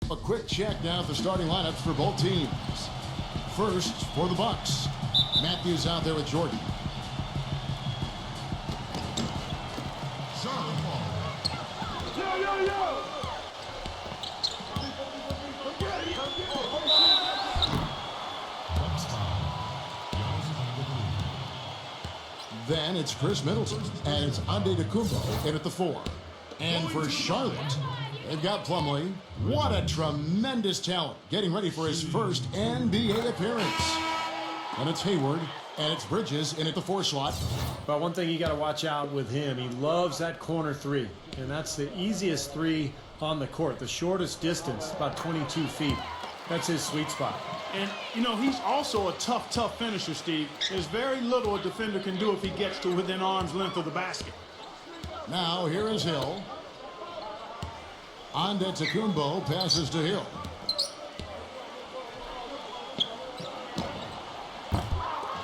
A quick check now of the starting lineups for both teams. First, for the Bucks, Matthews out there with Jordan. Then it's Chris Middleton, and it's Antetokounmpo in at the 4. And for Charlotte, they've got Plumlee. What a tremendous talent, getting ready for his first NBA appearance. And it's Hayward, and it's Bridges in at the 4 slot. But one thing you got to watch out with him, he loves that corner 3. And that's the easiest 3 on the court, the shortest distance, about 22 feet. That's his sweet spot. And, you know, he's also a tough finisher, Steve. There's very little a defender can do if he gets to within arm's length of the basket. Now, here is Hill. Antetokounmpo passes to Hill.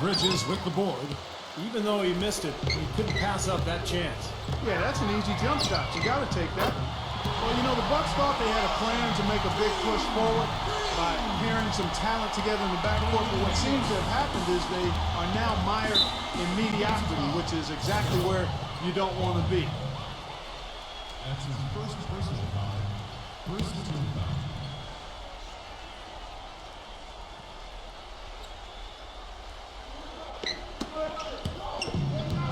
Bridges with the board. Even though he missed it, he couldn't pass up that chance. Yeah, that's an easy jump shot. You got to take that. Well, you know, the Bucks thought they had a plan to make a big push forward by pairing some talent together in the backcourt, but what seems to have happened is they are now mired in mediocrity, which is exactly where you don't want to be. That's his first personal foul. First team foul.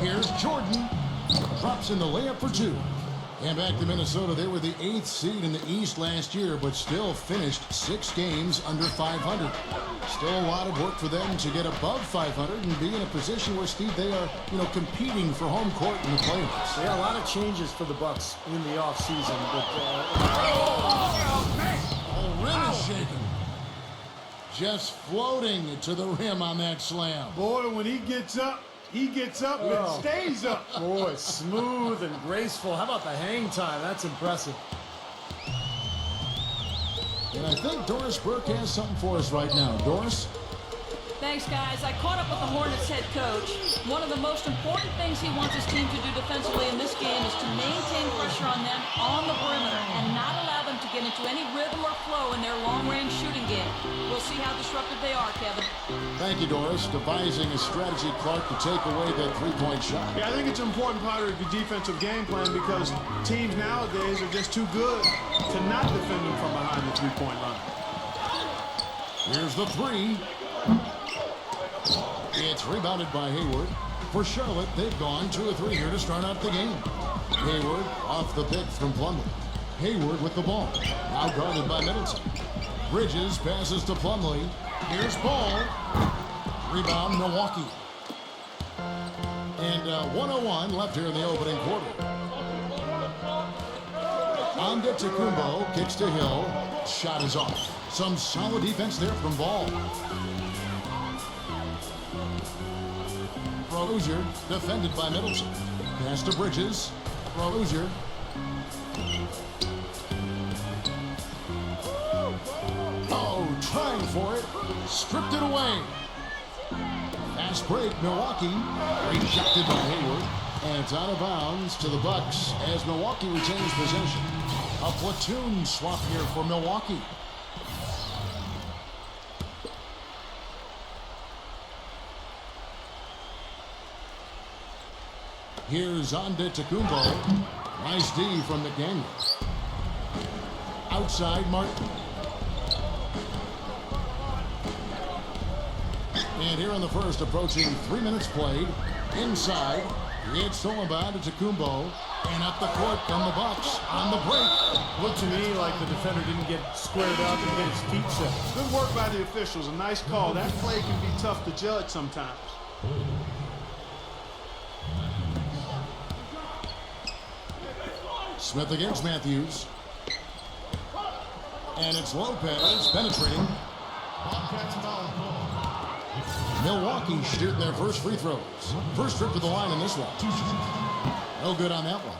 Here's Jordan. Drops in the layup for 2. And back to Minnesota. They were the 8th seed in the East last year, but still finished 6 games under 500. Still a lot of work for them to get above 500 and be in a position where, Steve, they are, competing for home court in the playoffs. Yeah, a lot of changes for the Bucks in the offseason, but the rim is shaken. Just floating to the rim on that slam. Boy, when he gets up and stays up. Boy, smooth and graceful. How about the hang time? That's impressive. And I think Doris Burke has something for us right now. Doris? Thanks, guys. I caught up with the Hornets head coach. One of the most important things he wants his team to do defensively in this game is to maintain pressure on them on the perimeter and not allow them to get into any rhythm or flow in their long-range shooting game. We'll see how disruptive they are, Kevin. Thank you, Doris. Devising a strategy, Clark, to take away that three-point shot. Yeah, I think it's an important part of the defensive game plan because teams nowadays are just too good to not defend them from behind the three-point line. Here's the 3. It's rebounded by Hayward. For Charlotte, they've gone 2 of 3 here to start out the game. Hayward off the pick from Plumlee. Hayward with the ball. Now guarded by Middleton. Bridges passes to Plumlee. Here's Ball. Rebound, Milwaukee. And 1:01 left here in the opening quarter. Antetokounmpo kicks to Hill. Shot is off. Some solid defense there from Ball. Rozier, defended by Middleton. Pass to Bridges. Rozier. Oh, trying for it. Stripped it away. Fast break, Milwaukee. Rejected by Hayward. And it's out of bounds to the Bucks as Milwaukee retains possession. A platoon swap here for Milwaukee. Here's Antetokounmpo. Nice D from McDaniel. Outside, Martin. And here in the first, approaching 3 minutes played. Inside, it's stolen by Antetokounmpo. And up the court from the Bucks on the break. Looked to me like the defender didn't get squared up and get his feet set. Good work by the officials. A nice call. That play can be tough to judge sometimes. Smith against Matthews. And it's Lopez penetrating. Milwaukee shooting their first free throws. First trip to the line in this one. No good on that one.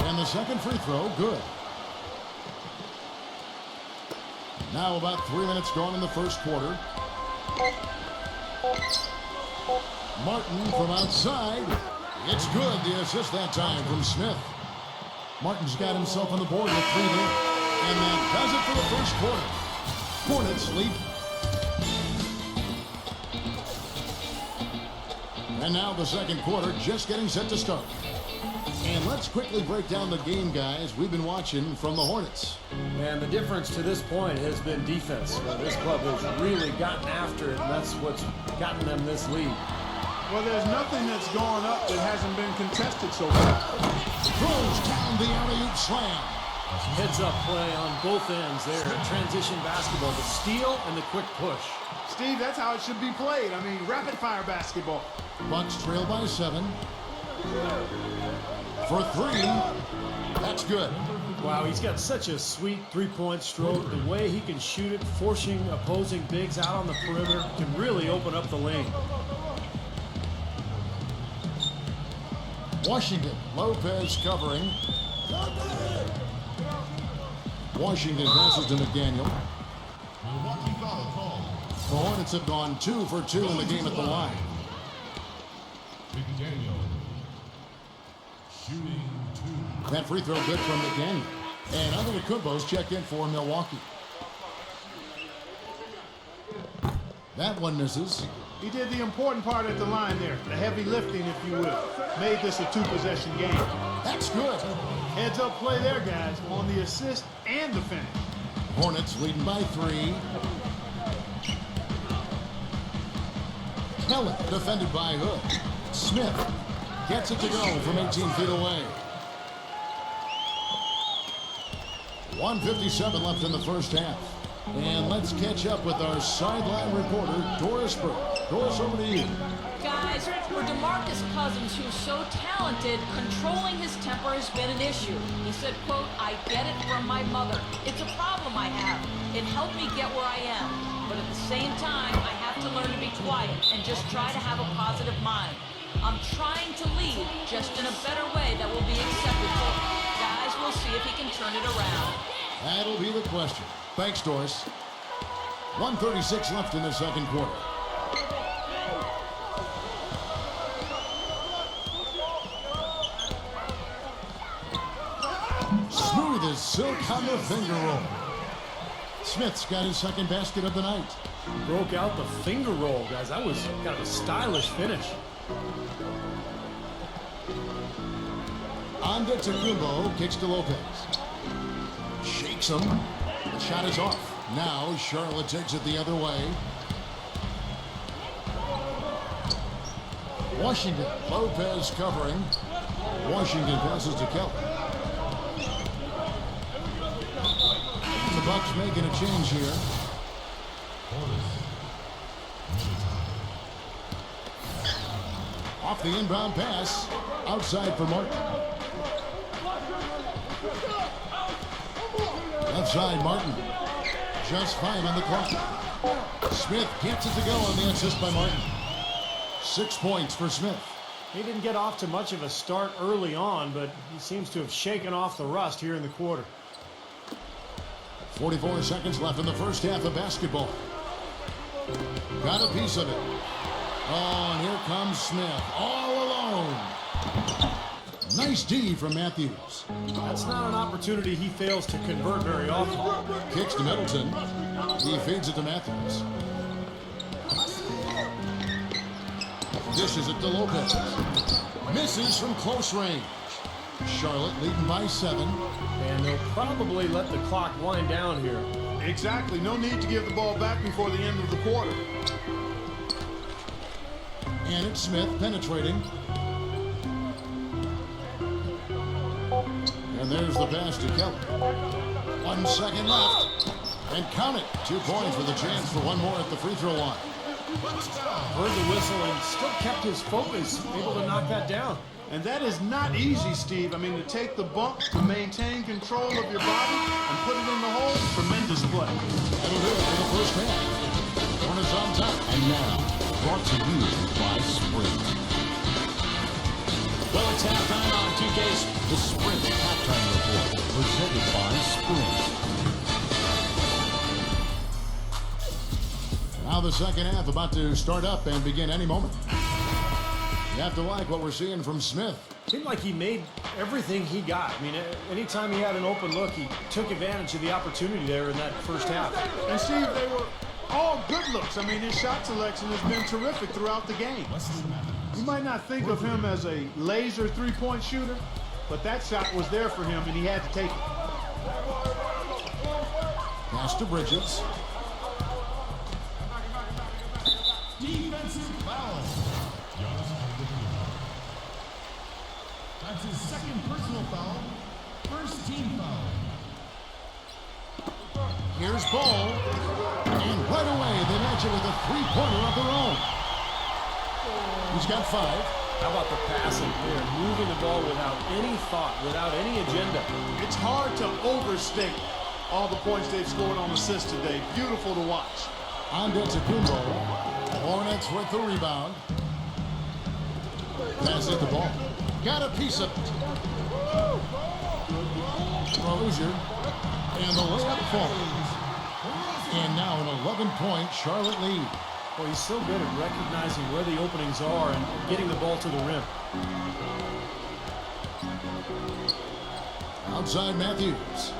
And the second free throw, good. Now about 3 minutes gone in the first quarter. Martin from outside. It's good, the assist that time from Smith. Martin's got himself on the board with 3 there. And that does it for the first quarter. Hornets lead. And now the second quarter just getting set to start. And let's quickly break down the game, guys, we've been watching from the Hornets. And the difference to this point has been defense. This club has really gotten after it, and that's what's gotten them this lead. Well, there's nothing that's gone up that hasn't been contested so far. Throws down the alley-oop slam. Heads-up play on both ends there. Transition basketball, the steal and the quick push. Steve, that's how it should be played. I mean, rapid-fire basketball. Bucks trail by 7. For 3. That's good. Wow, he's got such a sweet three-point stroke. The way he can shoot it, forcing opposing bigs out on the perimeter, can really open up the lane. Washington, Lopez covering. Washington passes to McDaniel. The Hornets have gone 2 for 2 in the game at the line. That free throw good from McDaniel. And Makcubex checked in for Milwaukee. That one misses. He did the important part at the line there, the heavy lifting, if you will. Made this a 2-possession game. That's good. Heads-up play there, guys, on the assist and the finish. Hornets leading by 3. Kelly defended by Hood. Smith gets it to go from 18 feet away. 1:57 left in the first half. And let's catch up with our sideline reporter, Doris Burke. Doris, over to you. Guys, for DeMarcus Cousins, who's so talented, controlling his temper has been an issue. He said, quote, "I get it from my mother. It's a problem I have. It helped me get where I am. But at the same time, I have to learn to be quiet and just try to have a positive mind. I'm trying to lead, just in a better way that will be acceptable. Guys, we'll see if he can turn it around." That'll be the question. Thanks, Doris. 1:36 left in the second quarter. Smooth as silk on the finger roll. Smith's got his second basket of the night. Broke out the finger roll, guys. That was kind of a stylish finish. Antetokounmpo kicks to Lopez. Shakes him. The shot is off. Now Charlotte takes it the other way. Washington. Lopez covering. Washington passes to Kelly. The Bucks making a change here. Off the inbound pass. Outside for Martin. Left side, Martin. Just 5 on the clock. Smith gets it to go on the assist by Martin. 6 points for Smith. He didn't get off to much of a start early on, but he seems to have shaken off the rust here in the quarter. 44 seconds left in the first half of basketball. Got a piece of it. Oh, and here comes Smith, all alone. Nice D from Matthews. That's not an opportunity he fails to convert very often. Kicks to Middleton. He feeds it to Matthews. Dishes it to Lopez. Misses from close range. Charlotte leading by 7. And they'll probably let the clock wind down here. Exactly. No need to give the ball back before the end of the quarter. And it's Smith penetrating. And there's the pass to Kelly. 1 second left. And count it. 2 points with a chance for one more at the free throw line. Heard the whistle and still kept his focus, able to knock that down. And that is not easy, Steve. I mean, to take the bump, to maintain control of your body, and put it in the hole, tremendous play. That'll do it for the first half. Hornets on top. And now, brought to you by Sprint. Well, it's halftime on 2K's The Sprint Halftime Report, presented by Sprint. Now the second half about to start up and begin any moment. You have to like what we're seeing from Smith. Seemed like he made everything he got. I mean, anytime he had an open look, he took advantage of the opportunity there in that first half. And Steve, they were all good looks. I mean, his shot selection has been terrific throughout the game. You might not think of him as a laser three-point shooter, but that shot was there for him, and he had to take it. Pass to Bridges. Defensive foul. That's his second personal foul. First team foul. Here's Ball. And right away, they match it with a three-pointer of their own. He's got 5. How about the passing there? Moving the ball without any thought, without any agenda. It's hard to overstate all the points they've scored on assists today. Beautiful to watch. Antetokounmpo. Hornets with the rebound. Passes the ball. Got a piece of it. Rozier. And the layup falls. And now an 11-point Charlotte lead. Well, he's so good at recognizing where the openings are and getting the ball to the rim. Outside Matthews.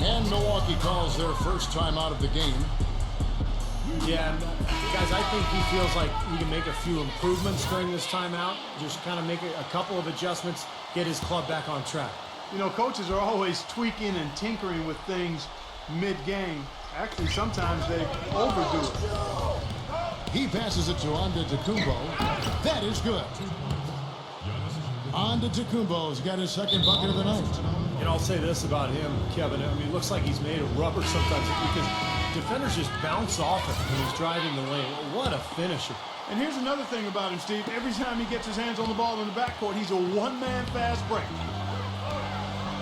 And Milwaukee calls their first time out of the game. Yeah, guys, I think he feels like he can make a few improvements during this timeout. Just kind of make a couple of adjustments, get his club back on track. You know, coaches are always tweaking and tinkering with things mid-game. Actually, sometimes they overdo it. He passes it to Antetokounmpo. That is good. Antetokounmpo's got his second bucket of the night. And I'll say this about him, Kevin. I mean, it looks like he's made of rubber sometimes because defenders just bounce off it when he's driving the lane. What a finisher. And here's another thing about him, Steve. Every time he gets his hands on the ball in the backcourt, he's a one-man fast break.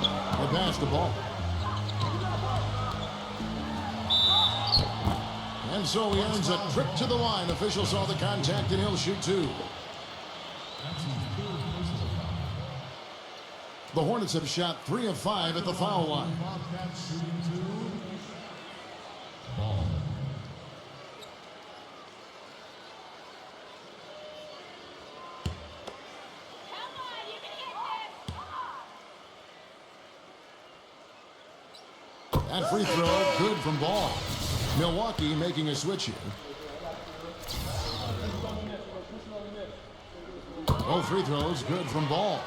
They pass the ball. And so he earns a trip to the line. Officials saw the contact and he'll shoot 2. The Hornets have shot 3 of 5 at the foul line. That free throw, good from Ball. Milwaukee making a switch here. Both free throws, good from Ball.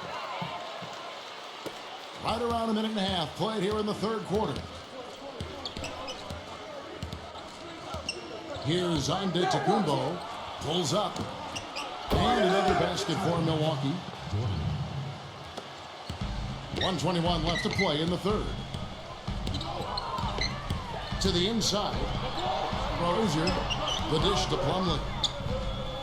Right around a minute and a half played here in the third quarter. Here's Antetokounmpo, pulls up, and another basket for Milwaukee. 1:21 left to play in the third. To the inside. Rozier, the dish to Plumlee.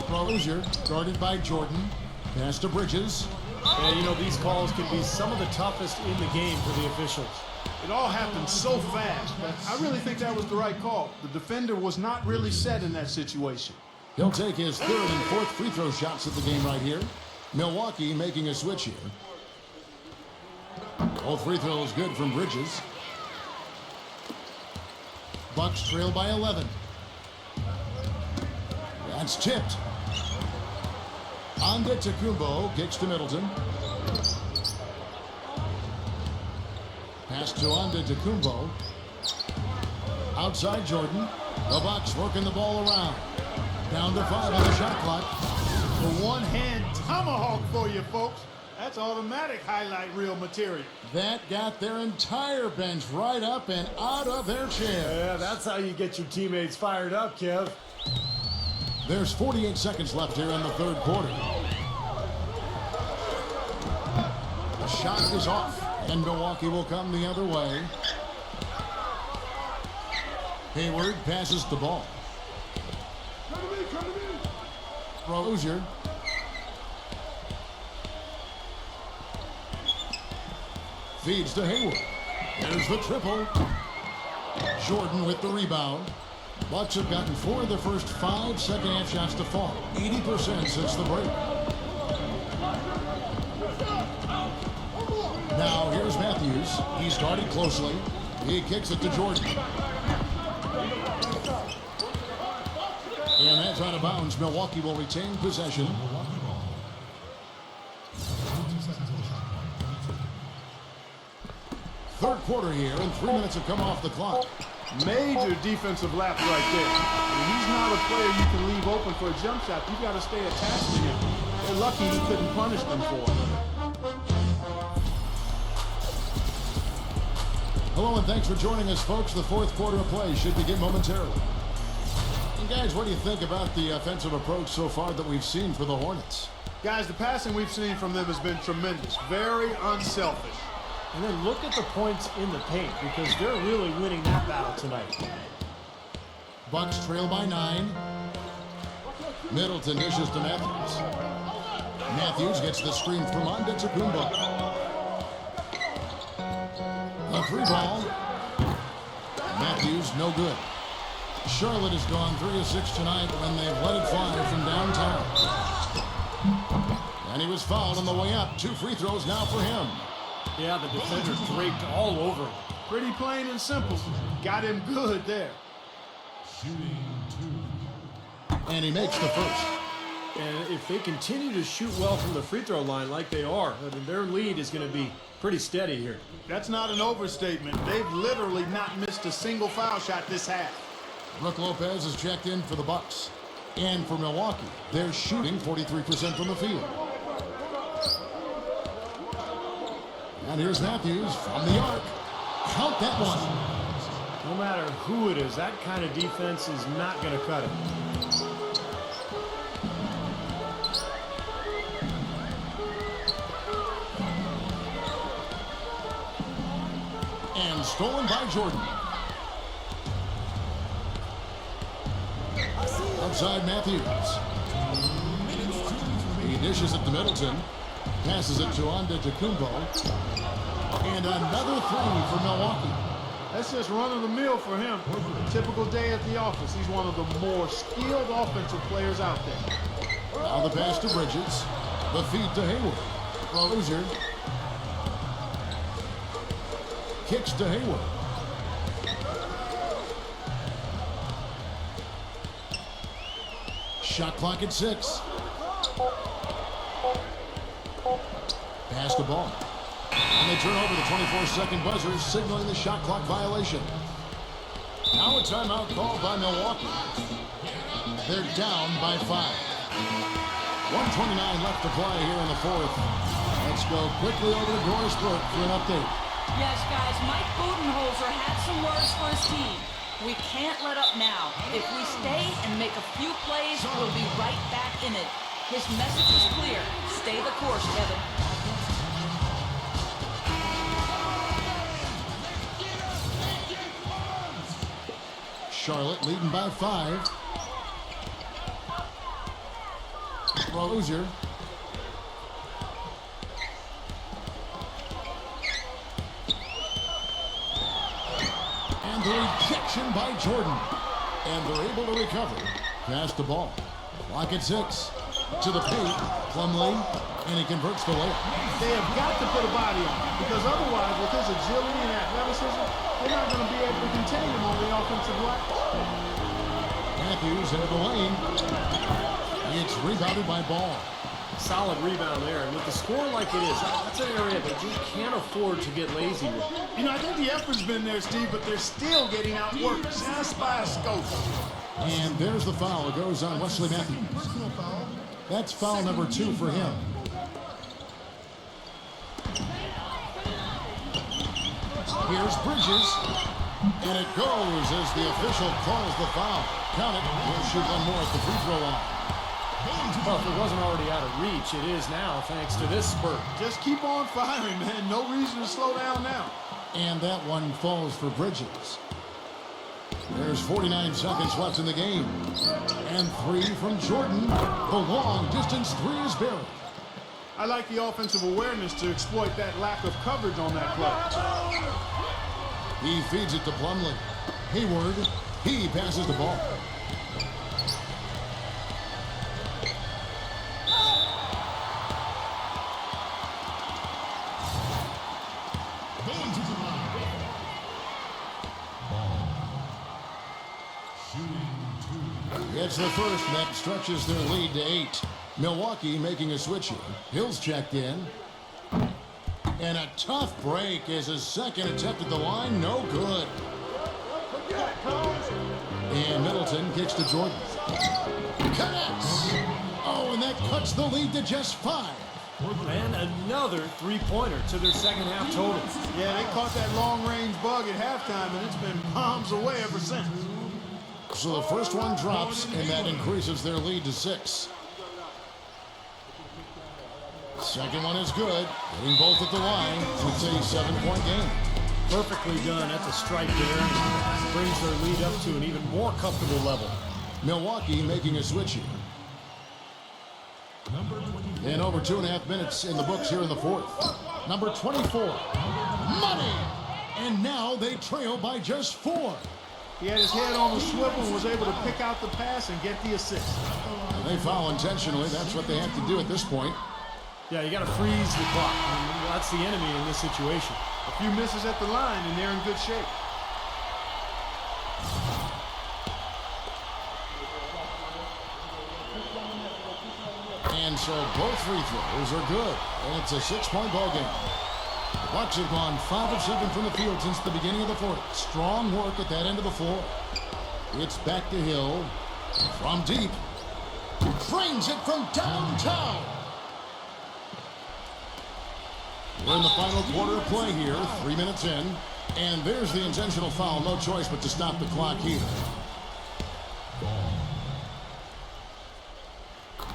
Rozier, guarded by Jordan. Pass to Bridges. And, you know, these calls can be some of the toughest in the game for the officials. It all happened so fast, but I really think that was the right call. The defender was not really set in that situation. He'll take his third and fourth free throw shots of the game right here. Milwaukee making a switch here. Both free throws good from Bridges. Bucks trail by 11. That's tipped. Antetokounmpo kicks to Middleton. Pass to Antetokounmpo. Outside Jordan. The Bucks working the ball around. Down to 5 on the shot clock. The one-hand tomahawk for you, folks. That's automatic highlight reel material. That got their entire bench right up and out of their chair. Yeah, that's how you get your teammates fired up, Kev. There's 48 seconds left here in the third quarter. The shot is off, and Milwaukee will come the other way. Hayward passes the ball. Rozier. Feeds to Hayward. There's the triple. Jordan with the rebound. Bucks have gotten 4 of their first 5 second-half shots to fall. 80% since the break. Now here's Matthews. He's guarded closely. He kicks it to Jordan. And And that's out of bounds. Milwaukee will retain possession. Milwaukee ball. 22 seconds on the shot clock. Third quarter here, and 3 minutes have come off the clock. Major defensive lapse right there. And he's not a player you can leave open for a jump shot. You've got to stay attached to him. They're lucky he couldn't punish them for it. Hello and thanks for joining us, folks. The fourth quarter of play should begin momentarily. And guys, what do you think about the offensive approach so far that we've seen for the Hornets? Guys, the passing we've seen from them has been tremendous. Very unselfish. And then look at the points in the paint because they're really winning that battle tonight. Bucks trail by 9. Middleton dishes to Matthews. Matthews gets the screen from Antetokounmpo. A free ball. Matthews, no good. Charlotte has gone 3 of 6 tonight when they've let it fly from downtown. And he was fouled on the way up. 2 free throws now for him. Yeah, the defender draped all over him. Pretty plain and simple. Got him good there. Shooting 2. And he makes the first. And if they continue to shoot well from the free throw line like they are, then their lead is going to be pretty steady here. That's not an overstatement. They've literally not missed a single foul shot this half. Brook Lopez is checked in for the Bucks. And for Milwaukee, they're shooting 43% from the field. And here's Matthews from the arc. Count that one. No matter who it is, that kind of defense is not going to cut it. And stolen by Jordan. Outside Matthews. He dishes it to Middleton. Passes it to Antetokounmpo. And another 3 for Milwaukee. That's just run-of-the-mill for him. Typical day at the office. He's one of the more skilled offensive players out there. Now the pass to Bridges. The feed to Hayward. Rozier. Kicks to Hayward. Shot clock at 6. Pass the ball. And they turn over the 24-second buzzer, signaling the shot clock violation. Now a timeout called by Milwaukee. They're down by 5. 1:29 left to play here in the fourth. Let's go quickly over to Doris Burke for an update. Yes, guys, Mike Budenholzer had some words for his team. We can't let up now. If we stay and make a few plays, we'll be right back in it. His message is clear. Stay the course, Kevin. Charlotte leading by 5. Rozier. And the rejection by Jordan. And they're able to recover. Pass the ball. Clock at 6. To the paint. Plumlee. And he converts the layup. They have got to put a body on him, because otherwise, with his agility and athleticism, they're not going to be able to contain him on the offensive line. Matthews into the lane. It's rebounded by Ball. Solid rebound there. And with the score like it is, that's an area that you can't afford to get lazy with. You know, I think the effort's been there, Steve, but they're still getting outworked just by a scope. And there's the foul. It goes on Wesley Matthews. Personal foul. That's foul number 2 for him. Here's Bridges. And it goes as the official calls the foul. Count it. He'll shoot one more at the free throw line. Well, if it wasn't already out of reach, it is now thanks to this spurt. Just keep on firing, man. No reason to slow down now. And that one falls for Bridges. There's 49 seconds left in the game. And 3 from Jordan. The long distance 3 is buried. I like the offensive awareness to exploit that lack of coverage on that play. He feeds it to Plumlee. Hayward. He passes the ball. Going to the line. Ball. Shooting 2. It's the first, and that stretches their lead to 8. Milwaukee making a switch here. Hill's checked in. And a tough break as his second attempt at the line, no good. And Middleton kicks to Jordan. Connects! Oh, and that cuts the lead to just 5. And another three-pointer to their second half total. Yeah, they caught that long-range bug at halftime, and it's been bombs away ever since. So the first one drops, and that increases their lead to 6. Second one is good. Hitting both at the line. It's a 7-point game. Perfectly done at the strike there. Brings their lead up to an even more comfortable level. Milwaukee making a switch here. And over 2.5 minutes in the books here in the fourth. Number 24, Money. And now they trail by just 4. He had his head on the swivel and was able to pick out the pass and get the assist. And they foul intentionally. That's what they have to do at this point. Yeah, you got to freeze the clock. I mean, that's the enemy in this situation. A few misses at the line, and they're in good shape. And so both free throws are good. And it's a 6-point ball game. The Bucks have gone 5 of 7 from the field since the beginning of the fourth. Strong work at that end of the floor. It's back to Hill. From deep. Frames it from downtown. We're in the final quarter of play here. 3 minutes in. And there's the intentional foul. No choice but to stop the clock here.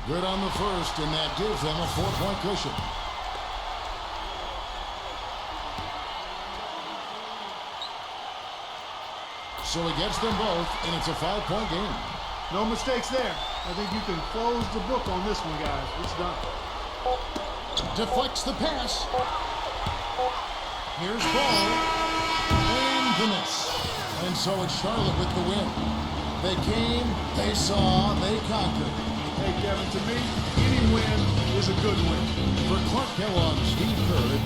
Good on the first, and that gives them a 4-point cushion. So he gets them both, and it's a 5-point game. No mistakes there. I think you can close the book on this one, guys. It's done. Deflects the pass. Here's ball. And the miss. And so it's Charlotte with the win. They came, they saw, they conquered. Hey, Kevin, to me, any win is a good win. For Clark Kellogg, Steve Kerr,